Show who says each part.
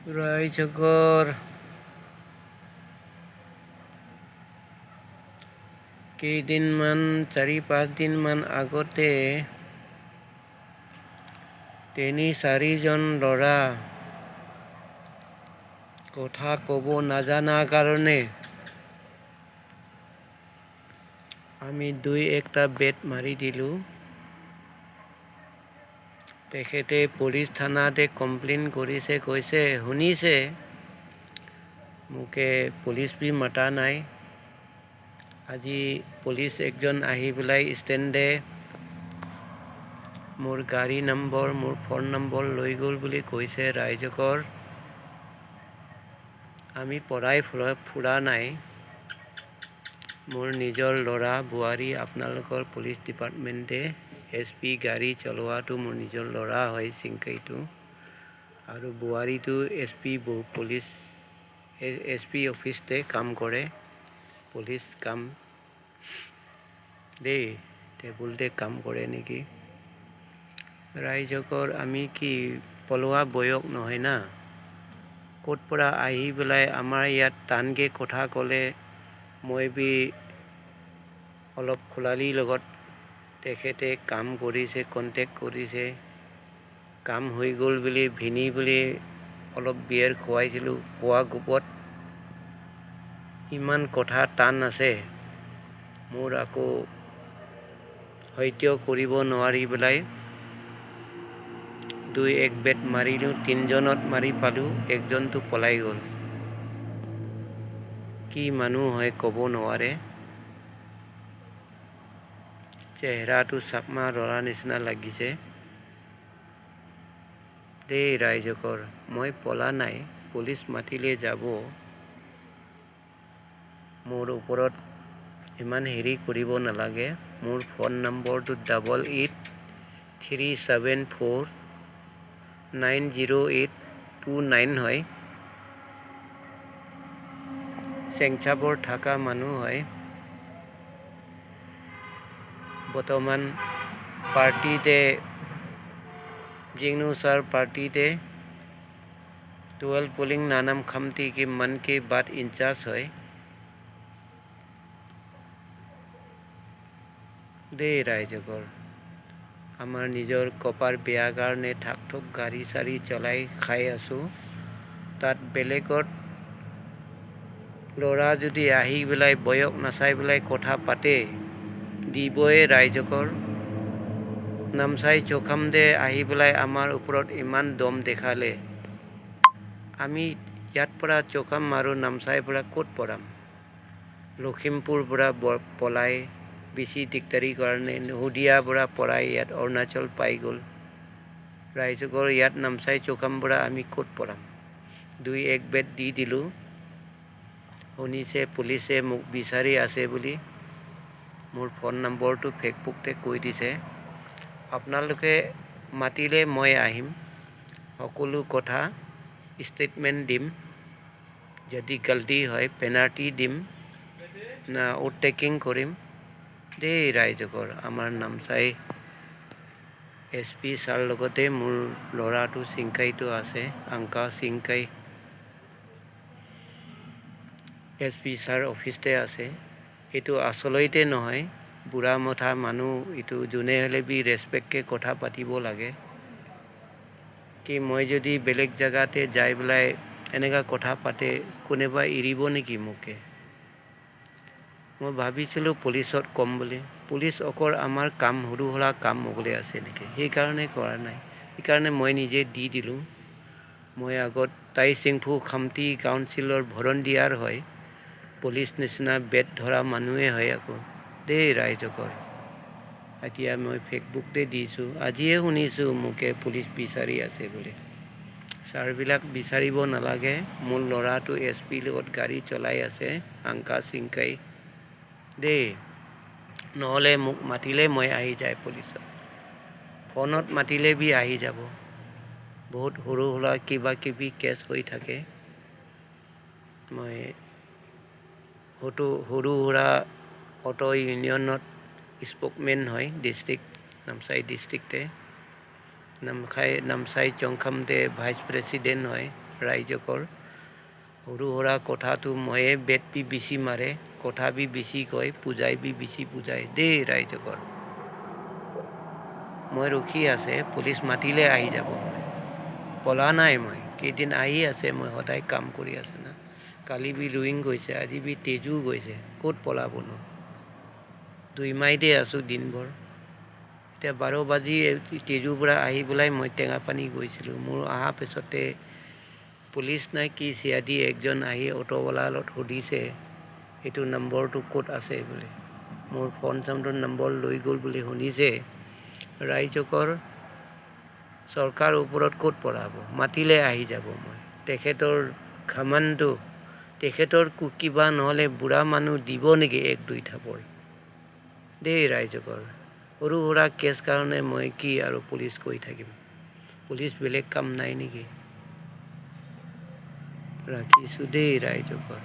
Speaker 1: ৰাইজগৰ কেইদিনমান 4-5 দিনমান আগতে 3-4জন ল'ৰা কথা ক'ব নাজানা কাৰণে আমি 2-1টা বেট মাৰি দিলোঁ। তেখেতে পুলিচ থানাতে কমপ্লেইন কৰিছে, কৈছে শুনিছে মোকে পুলিচ বি মাতা নাই। আজি পুলিচ একজন আহি পেলাই ষ্টেণ্ডে মোৰ গাড়ী নম্বৰ মোৰ ফোন নম্বৰ লৈ গ'ল বুলি কৈছে। ৰাইজগৰ আমি পৰাই ফুৰা নাই। মোৰ নিজৰ ল'ৰা বোৱাৰী আপোনালোকৰ পুলিচ ডিপাৰ্টমেণ্টে SP গাড়ী চলোৱাটো মোৰ নিজৰ ল'ৰা হয় চিংকাইটো, আৰু বোৱাৰীটো SP অফিচতে কাম কৰে, পুলিচ কাম দেই, টেবুলতে কাম কৰে নেকি। ৰাইজগৰ আমি কি পলোৱা বয়স নহয় না। ক'ত পৰা আহি পেলাই আমাৰ ইয়াত টানকৈ কথা ক'লে মই বি অলপ খোলালিৰ লগত তেখেতে কাম কৰিছে, কণ্টেক্ট কৰিছে, কাম হৈ গ'ল বুলি ভিনি বুলি অলপ বিয়েৰ খুৱাইছিলোঁ। খোৱা গোপত ইমান কথা টান আছে, মোৰ আকৌ সহ্য কৰিব নোৱাৰি পেলাই 2-1 বেট মাৰিলোঁ। 3জনত মাৰি পালোঁ, 1জনটো পলাই গ'ল। কি মানুহ হয় ক'ব নোৱাৰে। চেহেৰাটো চাকমা ল'ৰা নিচিনা লাগিছে দেই। ৰাইজগৰ মই পলা নাই, পুলিচ মাতিলে যাব। মোৰ ওপৰত ইমান হেৰি কৰিব নালাগে। মোৰ ফোন নম্বৰটো 8837490829 হয়। চেংচাবৰ থকা মানুহ হয়। বৰ্তমান পাৰ্টিতে जिग्नू सर पार्टी दे 12 पोलिंग नानम खमती के मन के बात इंचार्ज है दे। राइजगोर आमार निजर कपार बेया कारणे ठाक ठुक गाड़ी साड़ी चलाई खाई आसो। तात बेलेगत लड़ा जुदी आही बेलाई बयक नाचाई बेलाई कथा पाते दिबए। राइजगोर नामसाई चोखाम दे आही बेलाई आमार ऊपरत इमान दम देखाले आमी यात परा चोखाम मारो नामसाई परा कोट पराम। लखिमपुर परा पलाई बेसी दिगदारी कारणे हुदिया परा पराई यात अरुणाचल पाई गल। राइजगोर यात नामसाई चोखाम परा आमी कोट पराम। 2-1 बेट दी दिलु। शुनिसे पुलिसे मुक बिचारी आसे बुली मोर फोन नम्बरटो फेसबुकते কৈ दिছে। आपनालोके मातिले मैं आहिम, सकलो कथा स्टेटमेंट दिम। यदि गलती है पेनाल्टी दिम ना ओवरटेकिंग करिम दे। राइजगोर आमार नामसाई SP सार लगते मोर लड़ाटो सिंकाईतो आसे, आंका सिंकाई SP सार अफिसते आसे। एटो आसलते নহয়, बुढ़ा मथा मानु इटो जोने हले भी रेसपेक्ट के कथा पातिबो लागे। कि मैं जदि बेलेग जगाते जाई बेलाई एनेका कथा पाते कोनेबा एरिबो नेकी मोके। मैं भाविছিলো पुलिसत कम बोली, पुलिस अकर आमार काम हुरु हला काम मगले आसे नेकी, हे कारणे करा नाई। हे कारणे मैं निजे दी दिलु। मैं आगत ताई सिंफु खामती काउन्सिलर भरन दियार है, पुलिस निचिना बेट धरा मानुए है आको दे। राइजगोर এতিয়া मैं फेसबुकते दिसो, आजिए शुनिसो मोके पुलिस बिचारी आसे बोली। सारबिलाक बिचारिब नालागे, मोर लड़ाटो SP लगत गाड़ी चलाई आसे आंका सिंकाई दे। নহলে मुक मातिले मैं आही जाए पुलिसत, फोनत मातिले भी आही যাব। बहुत हुरु हुला किबा किबी केस होई थाके। मैं हुरु हुरा अटो यूनियनत स्पोकमेन है डिस्ट्रिक्ट नामसाई डिस्ट्रिक्टे। नामसाई चोंखामते भाइस प्रेसिडेंट है ৰাইজকৰ সৰু সুৰা কথাটো ময়ে বেট বি বেছি মাৰে কথা বি বেছি কয় পূজাই বি বেছি পূজাই দেই ৰাইজকৰ মই ৰখি আছে পুলিচ মাতিলে আহি যাব মই পলা নাই মই কেইদিন আহি আছে মই সদায় কাম কৰি আছে না কালি বি ৰুইং গৈছে আজি বি তেজু গৈছে ক'ত পলাবনো 2 মাইতে আছোঁ দিনভৰ এতিয়া 12 বাজি তেজুৰ পৰা আহি পেলাই মই টেঙাপানী গৈছিলোঁ মোৰ অহা পিছতে পুলিচ নাই কি চিআইডি একজন আহি অটোৱালালত সুধিছে এইটো নম্বৰটো ক'ত আছে বুলি মোৰ ফোন চাউণ্ডৰ নম্বৰ লৈ গ'ল বুলি শুনিছে ৰাইজকৰ চৰকাৰ ওপৰত ক'ত পৰাব মাতিলে আহি যাব মই তেখেতৰ ঘমণ্ডটো তেখেতৰ কিবা নহ'লে বুঢ়া মানুহ দিব নেকি 1-2 থাপৰ দেই ৰাইজকৰ সৰু সুৰা কেছ কাৰণে মই কি আৰু পুলিচ কৈ থাকিম পুলিচ বেলেগ কাম নাই নেকি ৰাখিছোঁ দেই ৰাইজকৰ